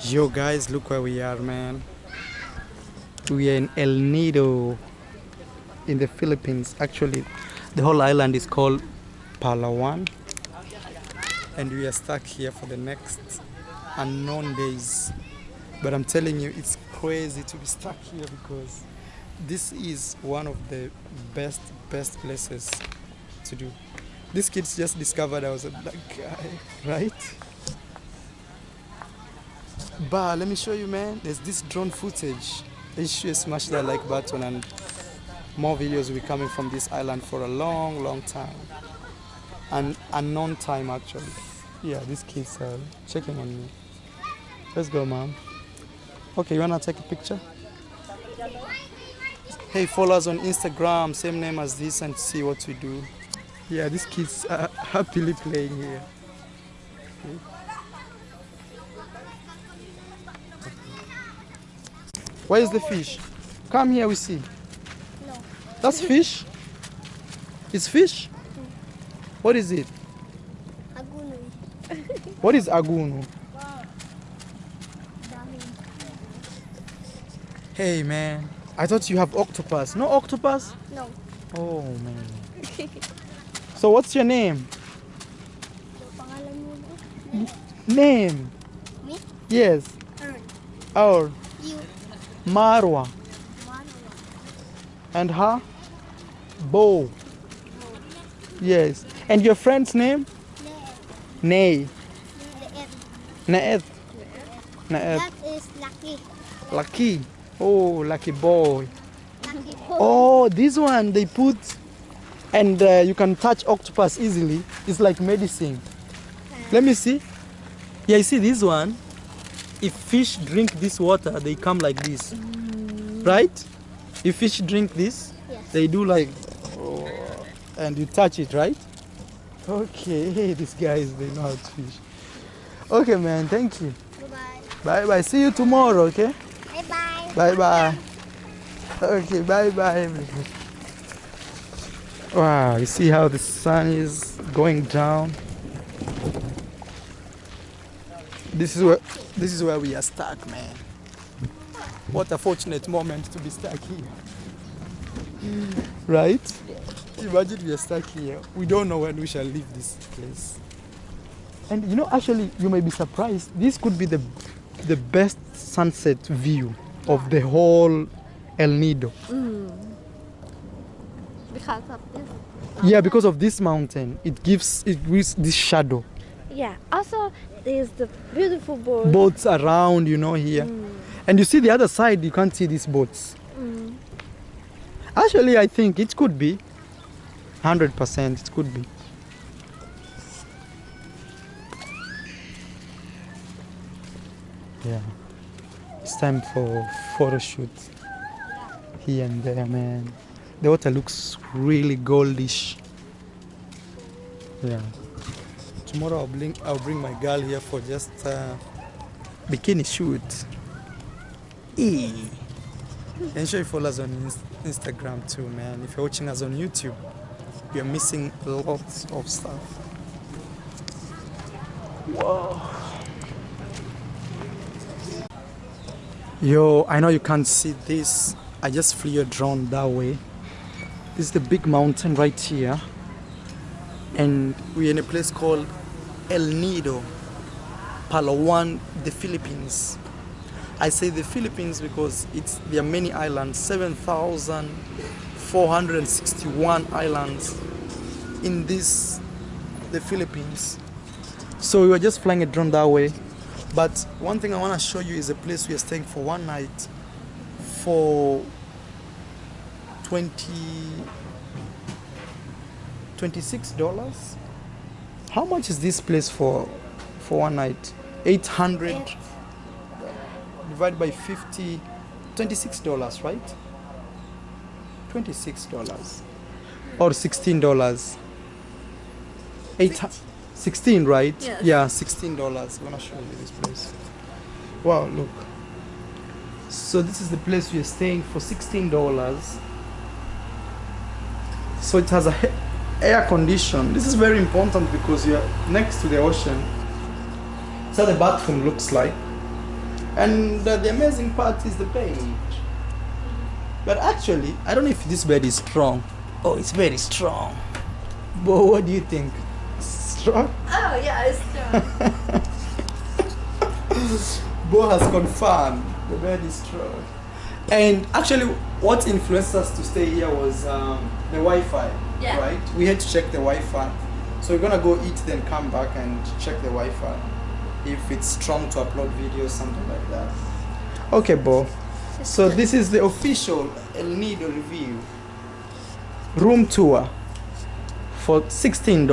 Yo guys, look where we are, man. We are in El Nido in the Philippines. Actually, the whole island is called Palawan, and we are stuck here for the next unknown days. But I'm telling you, it's crazy to be stuck here because this is one of the best places to do. These kids just discovered I was a black guy, right? But let me show you, man. There's this drone footage. Make sure you smash that like button, and more videos will be coming from this island for a long time. An unknown time, actually. Yeah, these kids are checking on me. Let's go, mom. Okay, you wanna take a picture? Hey, follow us on Instagram, same name as this, and see what we do. Yeah, these kids are happily playing here. Okay. Where is the fish? Come here, we see. No. That's fish? It's fish? What is it? Aguno. What is aguno? Hey, man. I thought you have octopus. No octopus? No. Oh, man. So what's your name? Name? Me? Yes. Our. You. Marwa. And her? Bo. Yes. And your friend's name? Nay. Naeth. Naeth. That is Lucky. Lucky. Oh, lucky boy. Lucky. Oh, this one they put, and you can touch octopus easily. It's like medicine. Let me see. Yeah, you see this one? If fish drink this water, they come like this. Right? If fish drink this, Yes. they do like, oh, and you touch it, right? Okay, hey, these guys, they know how to fish. Okay, man, thank you. Bye-bye. Bye-bye. See you tomorrow, okay? Bye-bye. Bye-bye. Okay, bye-bye. Wow, you see how the sun is going down? This is where we are stuck, man. What a fortunate moment to be stuck here. Right? Imagine we are stuck here. We don't know when we shall leave this place. And you know, actually, you may be surprised. This could be the best sunset view of the whole El Nido. Because of this. Yeah, because of this mountain, it gives this shadow. Yeah. Also, there's the beautiful boat. Boats around, you know, here. And you see the other side, you can't see these boats. Actually, I think it could be 100%. It could be. Yeah. It's time for photo shoot here and there, man. The water looks really goldish. Yeah. Tomorrow I'll bring my girl here for just bikini shoot. And sure you follow us on Instagram too, man. If you're watching us on YouTube, you're missing lots of stuff. Whoa. Yo, I know you can't see this. I just flew your drone that way. This is the big mountain right here. And we're in a place called El Nido, Palawan, the Philippines. I say the Philippines because there are many islands, 7,461 islands in the Philippines. So we were just flying a drone that way. But one thing I want to show you is a place we are staying for one night for $26. How much is this place for one night? 800 divided by 50, $26, right? $26 or $16. 16, right? Yes. Yeah, $16. I'm gonna show you this place. Wow, look. So this is the place we are staying for $16. So it has air condition. This is very important because you are next to the ocean. That's how the bathroom looks like. And the amazing part is the paint. But actually, I don't know if this bed is strong. Oh, it's very strong. But what do you think? Strong? Oh yeah, it's strong. Bo has confirmed the bed is strong. And actually, what influenced us to stay here was the Wi-Fi. Yeah. Right? We had to check the Wi-Fi. So we're gonna go eat, then come back and check the Wi-Fi. If it's strong to upload videos, something like that. Okay, Bo. So this is the official El Nido review. Room tour for $16.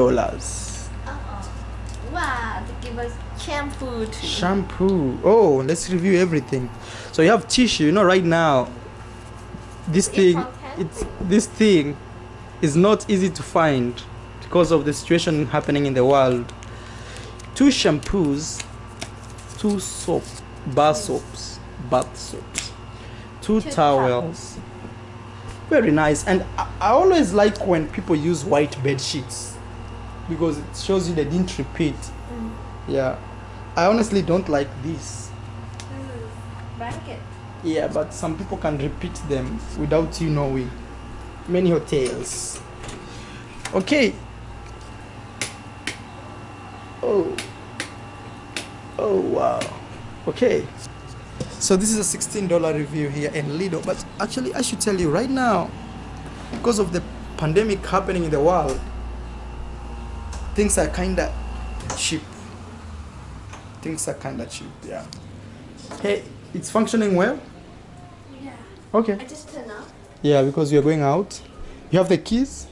Wow, they give us shampoo too. Shampoo. Oh, let's review everything. So you have tissue. You know, right now, this thing is not easy to find because of the situation happening in the world. 2 shampoos, 2 soap, bath soaps, 2 towels. Very nice. And I always like when people use white bed sheets because it shows you they didn't repeat. Yeah, I honestly don't like this. Blanket. Yeah, but some people can repeat them without you knowing. Many hotels. Okay. Oh wow. Okay. So this is a $16 review here in Lido. But actually, I should tell you right now, because of the pandemic happening in the world, things are kinda cheap. Yeah. Hey, it's functioning well? Yeah. Okay. I just turn off. Yeah, because you're going out. You have the keys?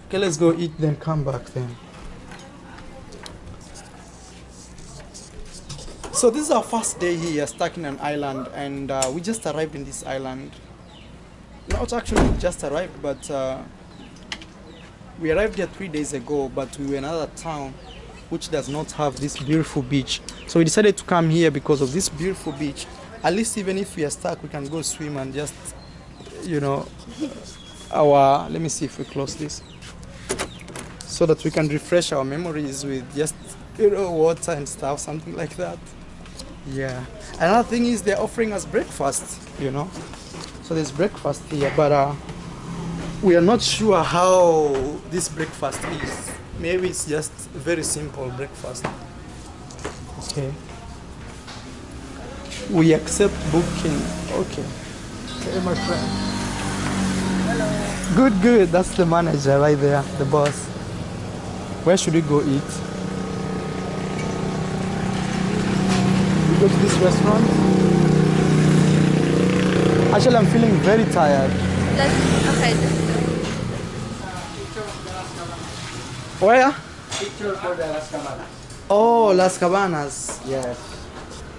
Okay, let's go eat, then come back then. So this is our first day here, stuck in an island, and we just arrived in this island. Not actually just arrived, but we arrived here 3 days ago, but we were in another town which does not have this beautiful beach. So we decided to come here because of this beautiful beach. At least even if we are stuck, we can go swim and just, you know, let me see if we close this, so that we can refresh our memories with just, you know, water and stuff, something like that. Yeah. Another thing is they're offering us breakfast, you know. So there's breakfast here, but we are not sure how this breakfast is. Maybe it's just very simple breakfast. Okay. We accept booking. Okay. Hey, my friend. Hello. Good. That's the manager right there, the boss. Where should we go eat? We go to this restaurant? Actually, I'm feeling very tired. Okay. Where? Picture for the Las Cabanas. Oh, Las Cabanas. Yes.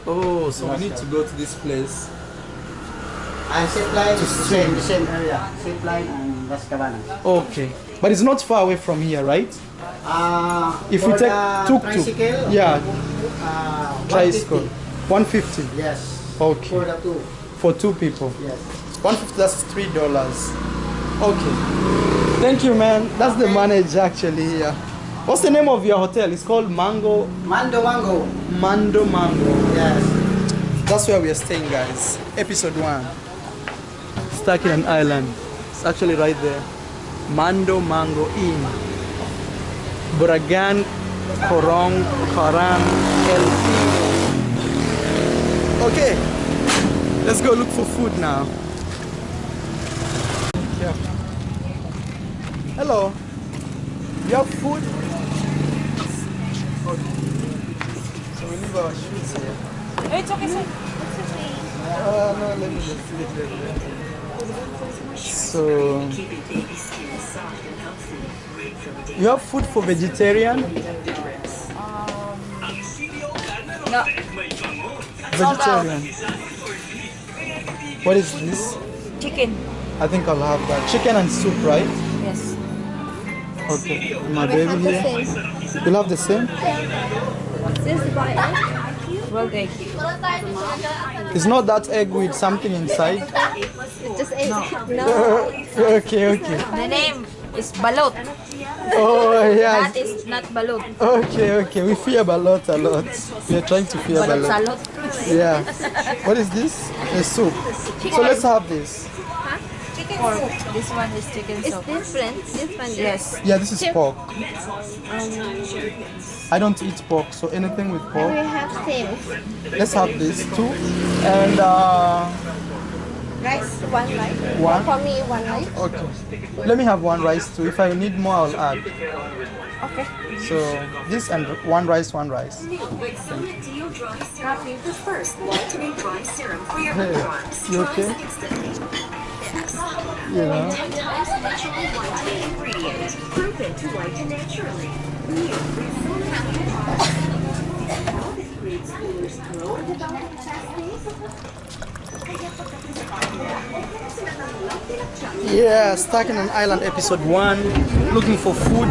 Oh, so we need to go to this place. And zip line is the same area. Zip line and Las Cabanas. Okay. But it's not far away from here, right? If we For take the tuk-tuk. tricycle, Yeah. 150. Tricycle. 150. Yes. Okay. For the 2. For 2 people. Yes. 150, that's $3. Okay. Thank you, man. That's the manager actually here. What's the name of your hotel? It's called Mando Mango. Yes. That's where we are staying, guys. Episode 1. Stuck in an island. It's actually right there. Mando Mango Inn. Buragan, Korong, Karan, El. Okay. Let's go look for food now. Yeah. Hello. You have food? Okay. So we leave our shoes here. It's okay, sir. No, let me just leave them there. So you have food for vegetarian? No. Vegetarian. What is this? Chicken. I think I'll have that. Chicken and soup, right? Yes. Okay. My baby here. You'll have the same? This is by egg. Well, egg. It's not that egg with something inside? Just egg. No. Okay. The name is balot. Oh, yeah. That is not balut. Okay. We fear balot a lot. We are trying to fear Balut balot. salot. Yeah. What is this? A soup. So let's have this. Pork. This one is chicken It's soup. different. This one. Yes. Yeah, this is pork. I don't eat pork, so anything with We pork. have same. Let's have this too. And Rice. One rice. one. For me, one rice. Okay. Let me have one rice too. If I need more, I'll add. Okay. So this and one rice, one rice. Copy the first whitening dry serum for your Hey, underarms. you okay? You know. Naturally whitening ingredient. Proven to whiten naturally. New Resume How this creates coolers grow and develop Yeah, stuck in an island, episode 1, looking for food.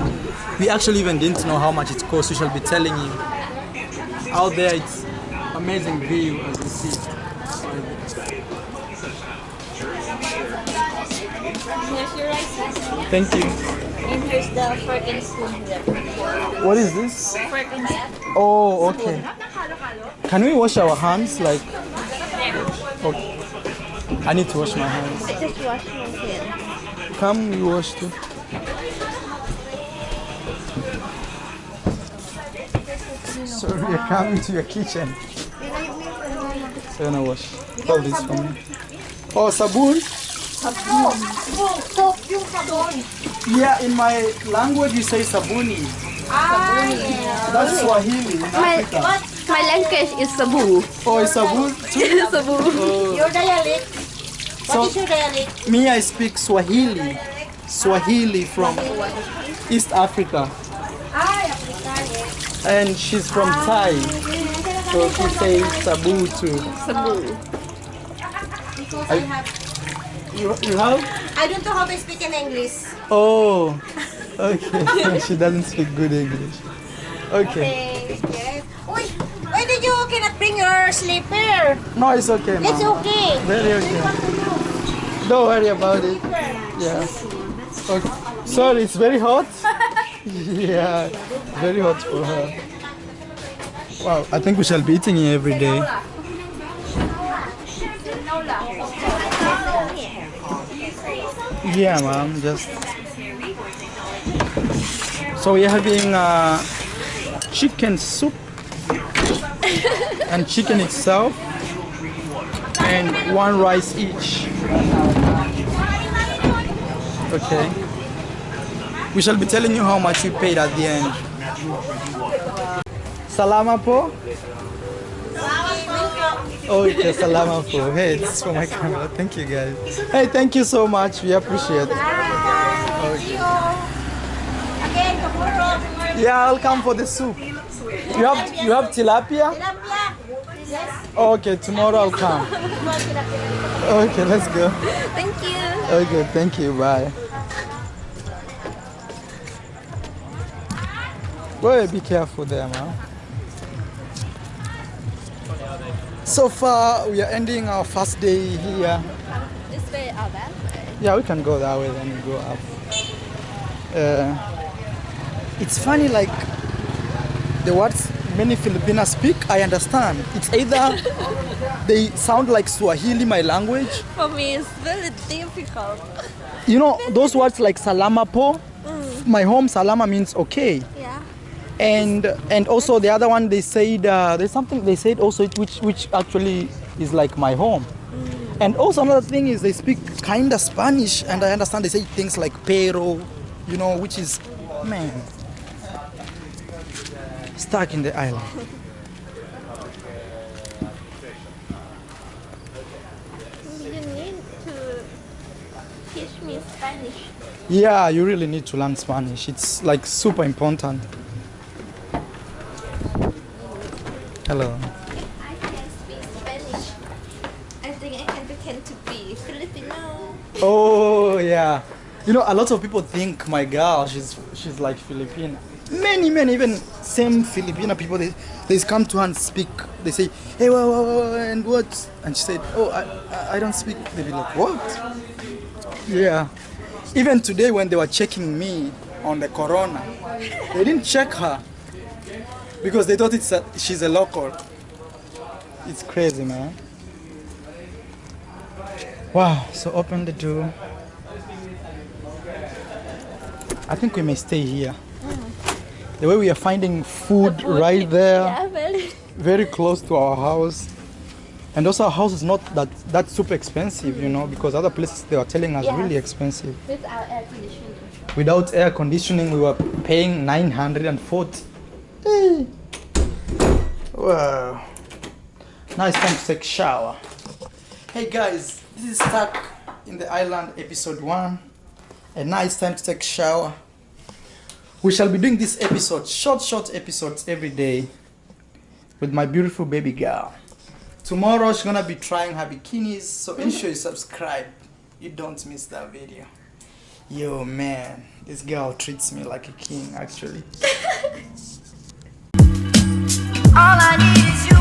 We actually even didn't know how much it costs. We shall be telling you. Out there, it's amazing view as you see. Here's your rice. Thank you. And here's the fork and spoon here. What is this? Fork and spoon. Oh, okay. Can we wash our hands? Like, okay. I need to wash my hands. I just wash my hair. Come, you wash too. Sorry, we're coming to your kitchen. So you're gonna wash all this for me. Oh, sabun? Yeah, in my language we say sabuni. That's Swahili in Africa. My language is Sabu. Oh, it's sabun too? Sabu. Your dialect? So, What is your dialect? me, I speak Swahili. Swahili from East Africa. And she's from Thai. So she says sabu too. Sabu. You have? I don't know how to speak in English. Oh, okay. She doesn't speak good English. Okay. Yes. Uy, why did you cannot bring your slipper? No, it's okay, It's ma'am. okay. Very okay. Don't worry about it. Yeah. Okay. Sorry, it's very hot. Yeah, very hot for her. Wow, I think we shall be eating it every day. Yeah, ma'am. Just so we're having chicken soup and chicken itself, and one rice each. Okay. We shall be telling you how much we paid at the end. Salama po? Oh, okay, salama po. Hey, this is for my camera. Thank you, guys. Hey, thank you so much. We appreciate it. Okay. Again, tomorrow. Yeah, I'll come for the soup. You have tilapia? Tilapia. Yes. Okay, tomorrow I'll come. Okay, let's go. Thank you. Okay, thank you. Bye. Boy, be careful there, man. So far, we are ending our first day here. This way or that way? Yeah, we can go that way, then we go up. It's funny, like the words many Filipinos speak, I understand. It's either they sound like Swahili, my language. For me, it's very difficult. You know, those words like salama po, my home salama means okay. Yeah. And also the other one they said there's something they said also which actually is like my home. And also another thing is they speak kind of Spanish, and I understand they say things like pero, you know, which is, man, stuck in the island. You need to teach me Spanish. Yeah, you really need to learn Spanish. It's like super important. Hello. I can speak Spanish. I think I can pretend to be Filipino. Oh yeah. You know, a lot of people think my girl, she's like Filipino. Many, even same Filipino people, they come to her and speak. They say, hey, and what? And she said, oh, I don't speak. They be like, what? Yeah. Even today when they were checking me, on the corona. They didn't check her because they thought she's a local. It's crazy, man. Wow, so open the door. I think we may stay here. The way we are finding food right there, Yeah, very. very close to our house. And also our house is not that super expensive, you know, because other places they were telling us Yeah. really expensive. Without air conditioning. Without air conditioning, we were paying 940. Hey. Wow. Now it's time to take a shower. Hey guys, this is Stuck in the Island episode 1. And now it's time to take a shower. We shall be doing this episode, short episodes every day with my beautiful baby girl. Tomorrow she's gonna be trying her bikinis, so ensure you subscribe. You don't miss that video. Yo man, this girl treats me like a king actually. All I need is you.